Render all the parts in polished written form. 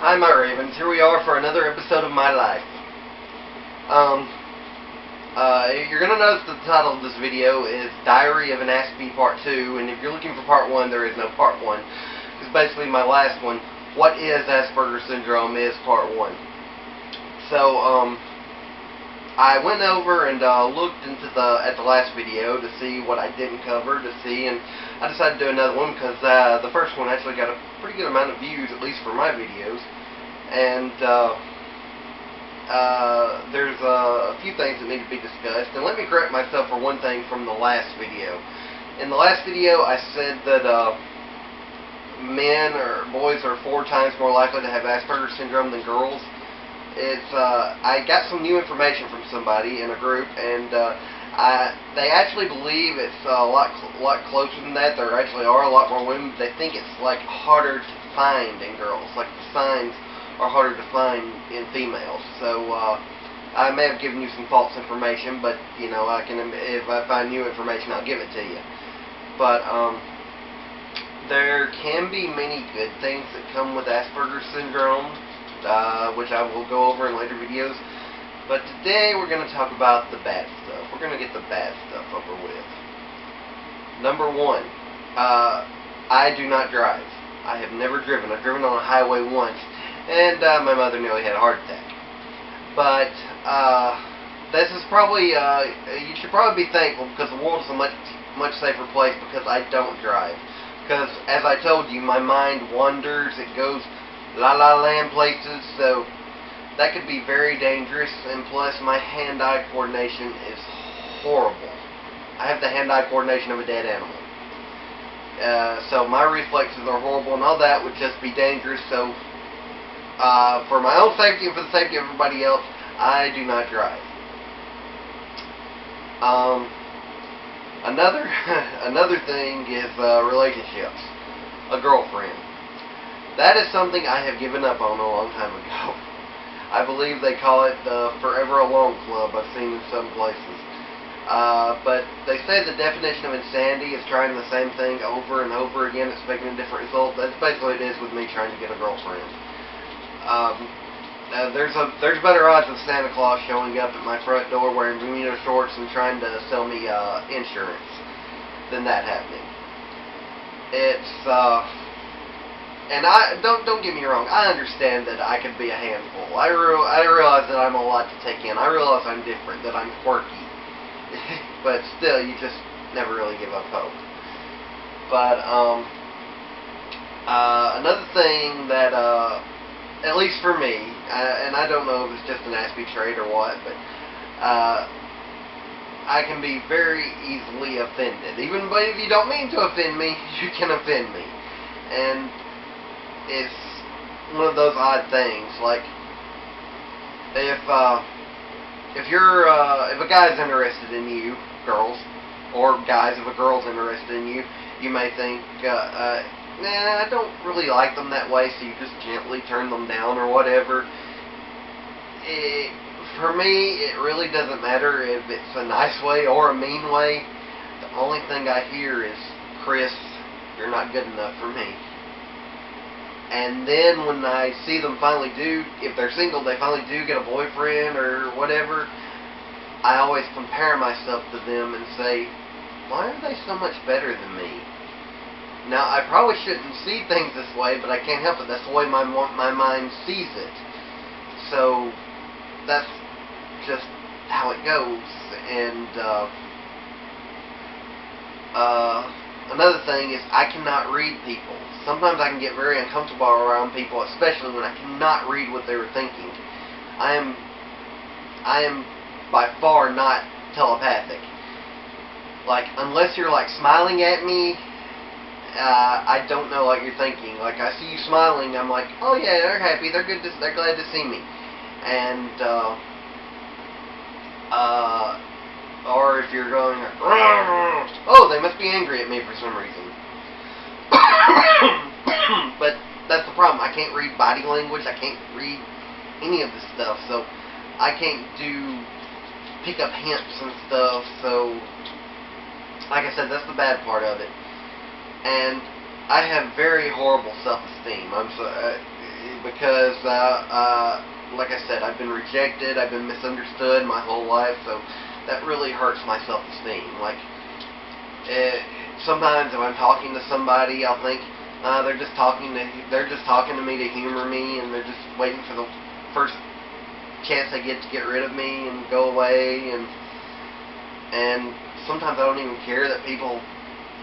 Hi, my Ravens. Here we are for another episode of my life. You're going to notice the title of this video is Diary of an Aspie Part 2, and if you're looking for Part 1, there is no Part 1. Because basically my last one, What is Asperger Syndrome, is Part 1. So, I went over and looked into at the last video to see what I didn't cover, and I decided to do another one because the first one actually got a pretty good amount of views, at least for my videos. And there's a few things that need to be discussed. And let me correct myself for one thing from the last video. In the last video, I said that men or boys are 4 times more likely to have Asperger syndrome than girls. I got some new information from somebody in a group, and they actually believe it's a lot closer than that. There actually are a lot more women. They think it's like harder to find in girls, like the signs are harder to find in females. So I may have given you some false information, but you know, if I find new information, I'll give it to you. But there can be many good things that come with Asperger syndrome, which I will go over in later videos. But today we're going to talk about the bad stuff. We're going to get the bad stuff over with. Number 1, I do not drive. I have never driven. I've driven on a highway once, and my mother nearly had a heart attack. But this is probably, you should probably be thankful, because the world is a much safer place because I don't drive. Because, as I told you, my mind wanders. It goes la-la land places, so that could be very dangerous. And plus, my hand-eye coordination is horrible. I have the hand-eye coordination of a dead animal. So my reflexes are horrible, and all that would just be dangerous. So for my own safety and for the safety of everybody else, I do not drive. Another thing is relationships. A girlfriend. That is something I have given up on a long time ago. I believe they call it the Forever Alone Club. I've seen in some places. But they say the definition of insanity is trying the same thing over and over again, expecting a different result. That's basically what it is with me trying to get a girlfriend. There's better odds of Santa Claus showing up at my front door wearing Bermuda shorts and trying to sell me insurance than that happening. And don't get me wrong. I understand that I could be a handful. I realize that I'm a lot to take in. I realize I'm different, that I'm quirky. But still, you just never really give up hope. But another thing that at least for me, and I don't know if it's just an Aspie trait or what, but I can be very easily offended. Even if you don't mean to offend me, you can offend me. And it's one of those odd things. Like if a guy's interested in you, girls, or guys, if a girl's interested in you, you may think, nah, I don't really like them that way, so you just gently turn them down or whatever. For me, it really doesn't matter if it's a nice way or a mean way. The only thing I hear is, Chris, you're not good enough for me. And then when I see them finally if they're single, they finally do get a boyfriend or whatever, I always compare myself to them and say, why are they so much better than me? Now, I probably shouldn't see things this way, but I can't help it. That's the way my mind sees it. So, that's just how it goes. And another thing is, I cannot read people. Sometimes I can get very uncomfortable around people, especially when I cannot read what they were thinking. I am by far not telepathic. Like, unless you're like smiling at me, I don't know what you're thinking. Like, I see you smiling, I'm like, oh yeah, they're happy, they're glad to see me. And or if you're going, oh, they must be angry at me for some reason. But that's the problem. I can't read body language. I can't read any of this stuff. So I can't pick up hints and stuff. So, like I said, that's the bad part of it. And I have very horrible self-esteem. because, like I said, I've been rejected, I've been misunderstood my whole life, so that really hurts my self-esteem. Like, sometimes if I'm talking to somebody, I'll think they're just talking to me to humor me, and they're just waiting for the first chance they get to get rid of me and go away. And sometimes I don't even care that people.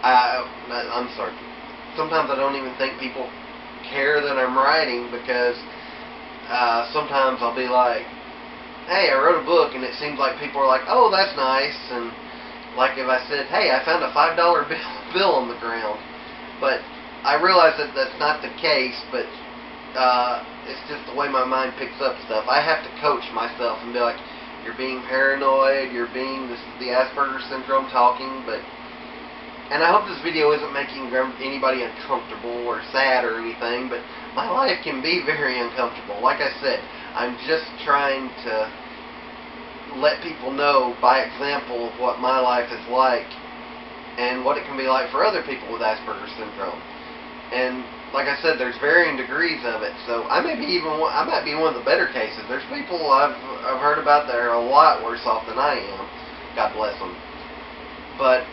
I'm sorry. Sometimes I don't even think people care that I'm writing, because sometimes I'll be like, hey, I wrote a book, and it seems like people are like, oh, that's nice. And like if I said, hey, I found a $5 bill on the ground. But I realize that that's not the case, but it's just the way my mind picks up stuff. I have to coach myself and be like, you're being paranoid, this is the Asperger syndrome talking. And I hope this video isn't making anybody uncomfortable or sad or anything, but my life can be very uncomfortable. Like I said, I'm just trying to let people know by example of what my life is like and what it can be like for other people with Asperger syndrome. And like I said, there's varying degrees of it, so I might be one of the better cases. There's people I've heard about that are a lot worse off than I am. God bless them. But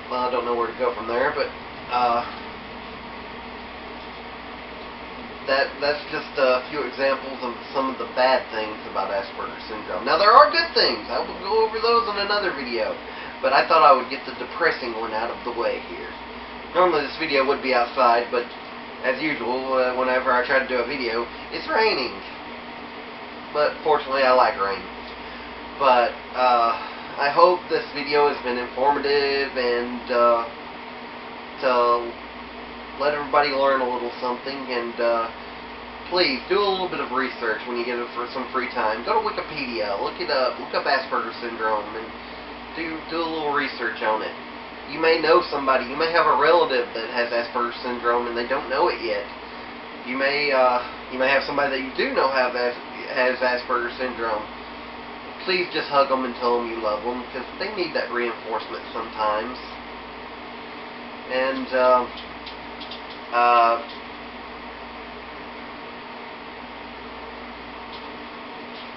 well, I don't know where to go from there, but that's just a few examples of some of the bad things about Asperger syndrome. Now, there are good things. I will go over those in another video, but I thought I would get the depressing one out of the way here. Normally this video would be outside, but as usual, whenever I try to do a video, it's raining. But fortunately, I like rain. But I hope this video has been informative and to let everybody learn a little something. And please do a little bit of research when you get it for some free time. Go to Wikipedia, look it up, look up Asperger syndrome, and do a little research on it. You may know somebody, you may have a relative that has Asperger syndrome and they don't know it yet. You may have somebody that you do know has Asperger syndrome. Please just hug them and tell them you love them, because they need that reinforcement sometimes. And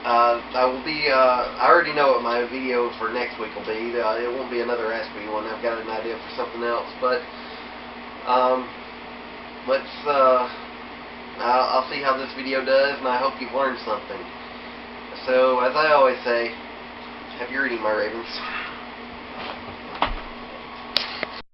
I already know what my video for next week will be. It won't be another Aspie one. I've got an idea for something else. But I'll see how this video does, and I hope you've learned something. So, as I always say, happy reading, my ravens.